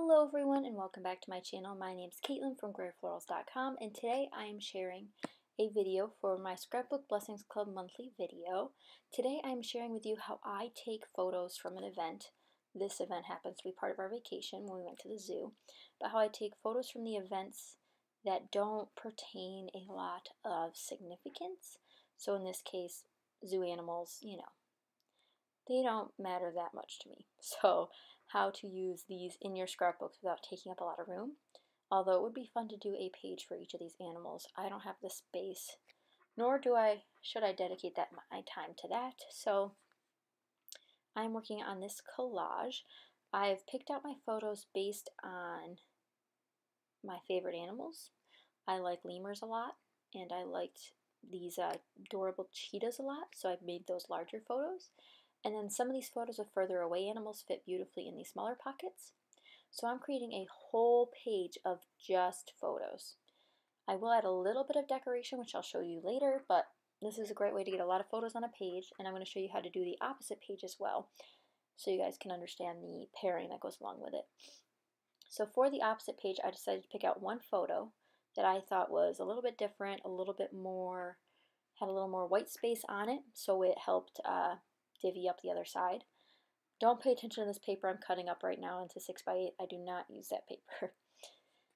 Hello everyone and welcome back to my channel. My name is Caitlin from Florals.com and today I am sharing a video for my Scrapbook Blessings Club monthly video. Today I am sharing with you how I take photos from an event. This event happens to be part of our vacation when we went to the zoo, but how I take photos from the events that don't pertain a lot of significance. So in this case, zoo animals, they don't matter that much to me. So how to use these in your scrapbooks without taking up a lot of room. Although it would be fun to do a page for each of these animals. I don't have the space, nor should I dedicate my time to that. So I'm working on this collage. I've picked out my photos based on my favorite animals. I like lemurs a lot, and I liked these adorable cheetahs a lot, so I've made those larger photos. And then some of these photos of further away animals fit beautifully in these smaller pockets. So I'm creating a whole page of just photos. I will add a little bit of decoration, which I'll show you later, but this is a great way to get a lot of photos on a page, and I'm going to show you how to do the opposite page as well, so you guys can understand the pairing that goes along with it. So for the opposite page, I decided to pick out one photo that I thought was a little bit different, a little bit more, had a little more white space on it, so it helped divvy up the other side. Don't pay attention to this paper I'm cutting up right now into 6x8. I do not use that paper.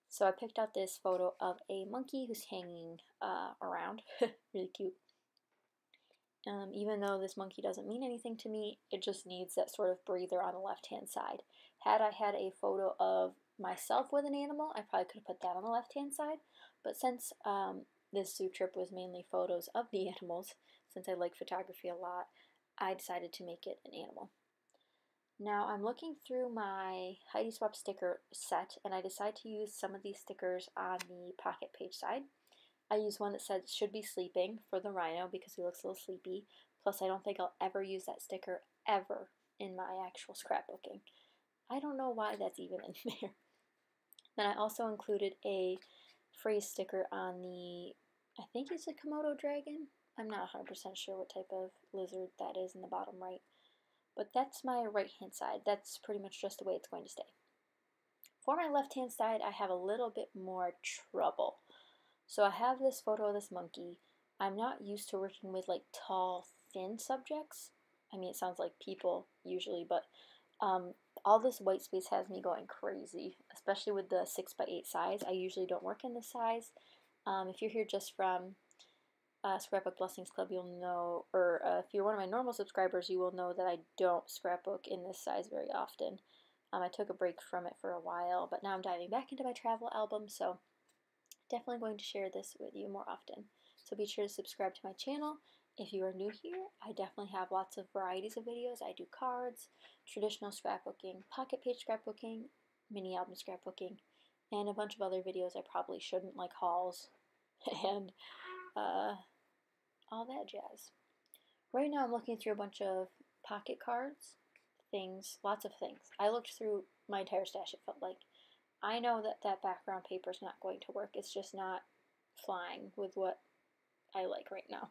So I picked out this photo of a monkey who's hanging around. Really cute. Even though this monkey doesn't mean anything to me, it just needs that sort of breather on the left-hand side. Had I had a photo of myself with an animal, I probably could have put that on the left-hand side. But since this zoo trip was mainly photos of the animals, since I like photography a lot, I decided to make it an animal. Now I'm looking through my Heidi Swap sticker set, and I decided to use some of these stickers on the pocket page side. I use one that says should be sleeping for the rhino because he looks a little sleepy. Plus I don't think I'll ever use that sticker ever in my actual scrapbooking. I don't know why that's even in there. Then I also included a phrase sticker on the, I think it's a Komodo dragon. I'm not 100% sure what type of lizard that is in the bottom right. But that's my right hand side. That's pretty much just the way it's going to stay. For my left hand side, I have a little bit more trouble. So I have this photo of this monkey. I'm not used to working with like tall, thin subjects. I mean, it sounds like people usually, but all this white space has me going crazy, especially with the 6x8 size. I usually don't work in this size. If you're here just from Scrapbook Blessings Club, you'll know, or if you're one of my normal subscribers, you will know that I don't scrapbook in this size very often. I took a break from it for a while, but now I'm diving back into my travel album, so definitely going to share this with you more often. So be sure to subscribe to my channel. If you are new here, I definitely have lots of varieties of videos. I do cards, traditional scrapbooking, pocket page scrapbooking, mini album scrapbooking, and a bunch of other videos I probably shouldn't, like hauls and all that jazz. Right now I'm looking through a bunch of pocket cards, things, lots of things. I looked through my entire stash, it felt like. I know that that background paper is not going to work. It's just not flying with what I like right now.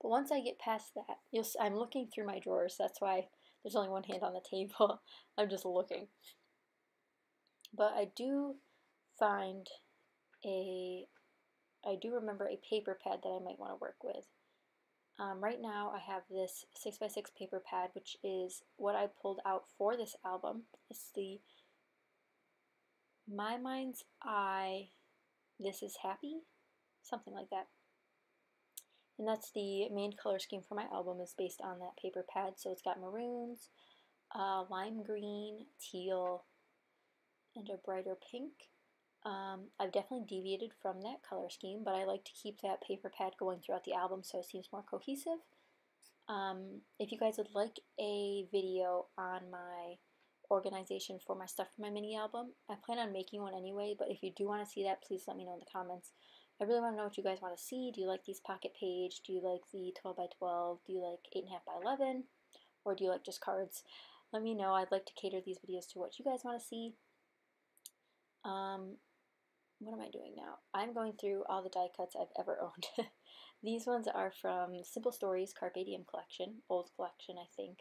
But once I get past that, I'm looking through my drawers. That's why there's only one hand on the table. I'm just looking. But I do remember a paper pad that I might want to work with. Right now I have this 6x6 paper pad, which is what I pulled out for this album. It's the My Mind's Eye, This Is Happy, something like that. And that's the main color scheme for my album, is based on that paper pad. So it's got maroons, lime green, teal, and a brighter pink. I've definitely deviated from that color scheme, but I like to keep that paper pad going throughout the album so it seems more cohesive. If you guys would like a video on my organization for my stuff for my mini album, I plan on making one anyway, but if you do want to see that, please let me know in the comments. I really want to know what you guys want to see. Do you like these pocket page? Do you like the 12x12? Do you like 8.5x11? Or do you like just cards? Let me know. I'd like to cater these videos to what you guys want to see. What am I doing now? I'm going through all the die cuts I've ever owned. These ones are from Simple Stories Carpe Diem collection, old collection I think.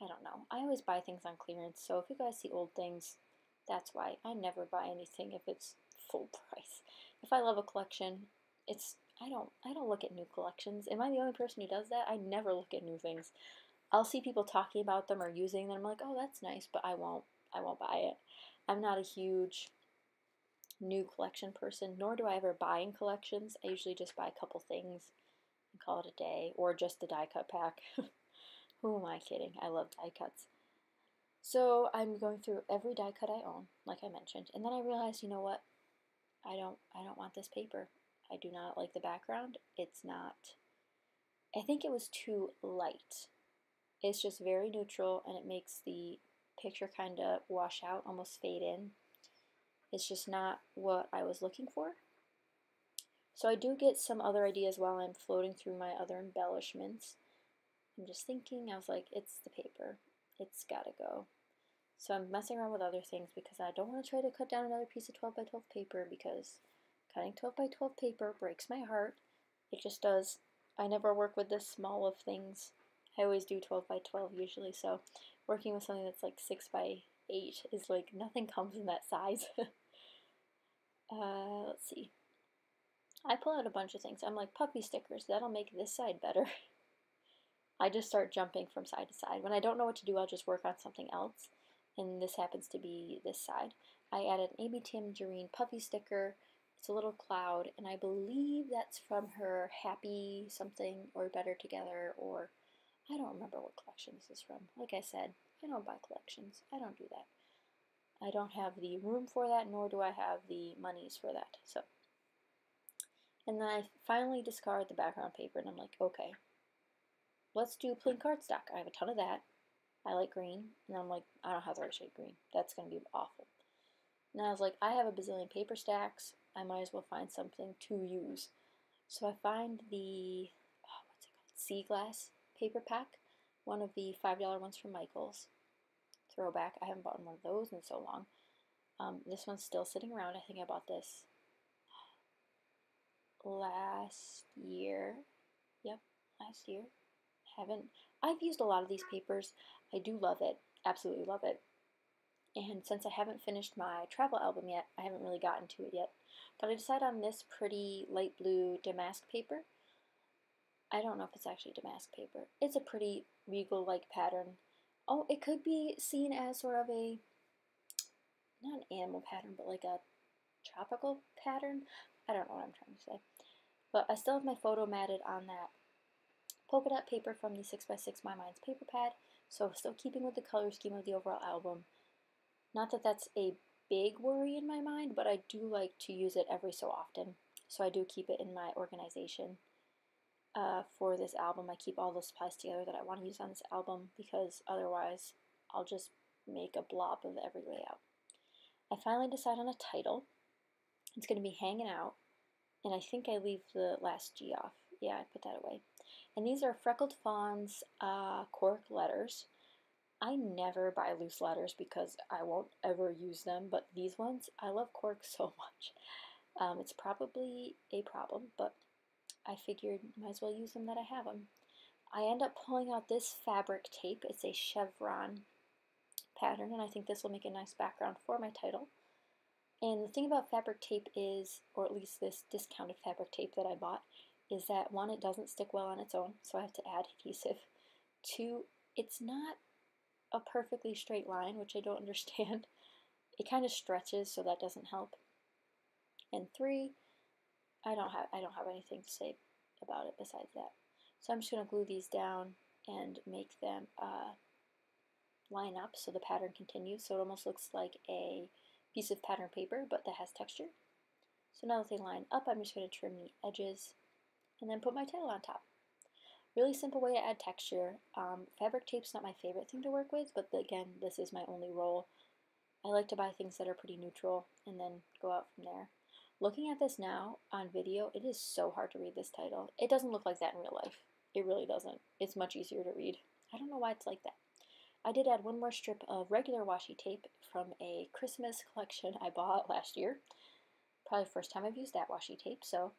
I don't know. I always buy things on clearance, so if you guys see old things, That's why I never buy anything if it's full price. If I love a collection, I don't look at new collections. Am I the only person who does that? I never look at new things. I'll see people talking about them or using them. I'm like, oh, that's nice, but I won't buy it. I'm not a huge new collection person, nor do I ever buy in collections. I usually just buy a couple things and call it a day, or just the die cut pack. Who am I kidding? I love die cuts. So I'm going through every die cut I own, like I mentioned, and then I realized, you know what? I don't want this paper. I do not like the background. It's not, I think it was too light. It's just very neutral, and it makes the picture kind of wash out, almost fade in. It's just not what I was looking for. So I do get some other ideas while I'm floating through my other embellishments. I'm just thinking, I was like, it's the paper. It's gotta go. So I'm messing around with other things because I don't want to try to cut down another piece of 12 by 12 paper, because cutting 12 by 12 paper breaks my heart. It just does. I never work with this small of things. I always do 12 by 12 usually, so working with something that's like 6 by 8 is like, nothing comes in that size. Let's see. I pull out a bunch of things. I'm like, puppy stickers, that'll make this side better. I just start jumping from side to side. When I don't know what to do, I'll just work on something else. And this happens to be this side. I added an AB Tangerine puffy sticker. It's a little cloud, and I believe that's from her Happy something or Better Together, or I don't remember what collection this is from. Like I said, I don't buy collections. I don't do that. I don't have the room for that, nor do I have the monies for that. So, and then I finally discard the background paper, and I'm like, okay, let's do plain cardstock. I have a ton of that. I like green, and I'm like, I don't have the right shade green. That's going to be awful. And I was like, I have a bazillion paper stacks. I might as well find something to use. So I find the, what's it called? Sea Glass paper pack, one of the $5 ones from Michael's. Throwback. I haven't bought one of those in so long. This one's still sitting around. I think I bought this last year. Yep, last year. I've used a lot of these papers. I do love it, absolutely love it. And since I haven't finished my travel album yet, I haven't really gotten to it yet. But I decided on this pretty light blue damask paper. I don't know if it's actually damask paper. It's a pretty regal-like pattern. Oh, it could be seen as sort of a, not an animal pattern, but like a tropical pattern. I don't know what I'm trying to say. But I still have my photo matted on that polka dot paper from the 6x6 My Mind's paper pad, so still keeping with the color scheme of the overall album. Not that that's a big worry in my mind, but I do like to use it every so often, so I do keep it in my organization for this album. I keep all the supplies together that I want to use on this album, because otherwise I'll just make a blob of every layout. I finally decide on a title. It's going to be Hanging Out, and I think I leave the last G off. Yeah, I put that away. And these are Freckled Fawn's cork letters. I never buy loose letters because I won't ever use them, but these ones, I love cork so much. It's probably a problem, but I figured might as well use them that I have them. I end up pulling out this fabric tape. It's a chevron pattern, and I think this will make a nice background for my title. And the thing about fabric tape is, or at least this discounted fabric tape that I bought, is that one, it doesn't stick well on its own, so I have to add adhesive. Two, it's not a perfectly straight line, which I don't understand. It kind of stretches, so that doesn't help. And three, I don't have anything to say about it besides that. So I'm just going to glue these down and make them line up so the pattern continues. So it almost looks like a piece of pattern paper, but that has texture. So now that they line up, I'm just going to trim the edges and then put my title on top. Really simple way to add texture. Fabric tape's not my favorite thing to work with, but again, this is my only roll. I like to buy things that are pretty neutral and then go out from there. Looking at this now on video, it is so hard to read this title. It doesn't look like that in real life. It really doesn't. It's much easier to read. I don't know why it's like that. I did add one more strip of regular washi tape from a Christmas collection I bought last year. Probably the first time I've used that washi tape, so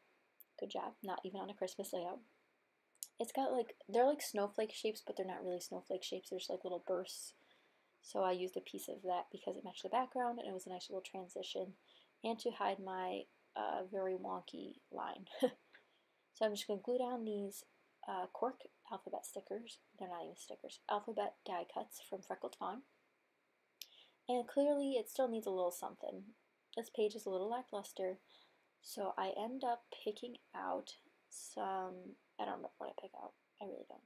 good job. Not even on a Christmas layout. It's got like, they're like snowflake shapes, but they're not really snowflake shapes. There's like little bursts. So I used a piece of that because it matched the background and it was a nice little transition, and to hide my very wonky line. So I'm just going to glue down these cork alphabet stickers. They're not even stickers. Alphabet die cuts from Freckled Fawn. And clearly it still needs a little something. This page is a little lackluster, so I end up picking out some, I don't remember what I pick out. I really don't.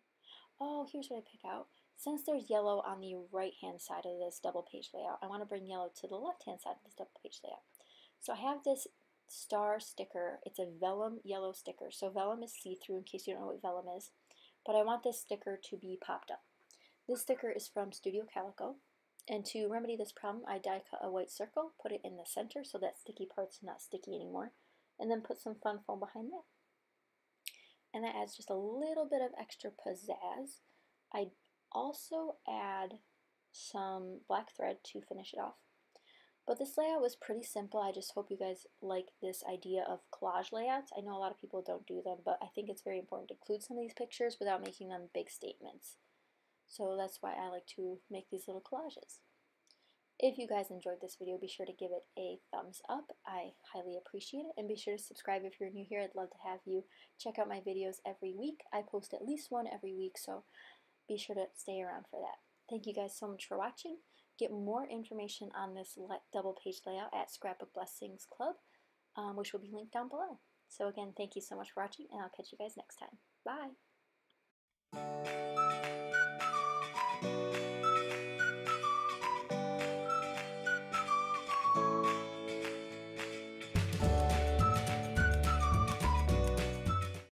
Oh, here's what I pick out. Since there's yellow on the right-hand side of this double page layout, I want to bring yellow to the left-hand side of this double page layout. So I have this star sticker. It's a vellum yellow sticker. So vellum is see-through in case you don't know what vellum is. But I want this sticker to be popped up. This sticker is from Studio Calico. And to remedy this problem, I die cut a white circle, put it in the center so that sticky part's not sticky anymore, and then put some fun foam behind that. And that adds just a little bit of extra pizzazz. I also add some black thread to finish it off. But this layout was pretty simple. I just hope you guys like this idea of collage layouts. I know a lot of people don't do them, but I think it's very important to include some of these pictures without making them big statements. So that's why I like to make these little collages. If you guys enjoyed this video, be sure to give it a thumbs up. I highly appreciate it. And be sure to subscribe if you're new here. I'd love to have you check out my videos every week. I post at least one every week, so be sure to stay around for that. Thank you guys so much for watching. Get more information on this double page layout at Scrapbook Blessings Club, which will be linked down below. So again, thank you so much for watching, and I'll catch you guys next time. Bye!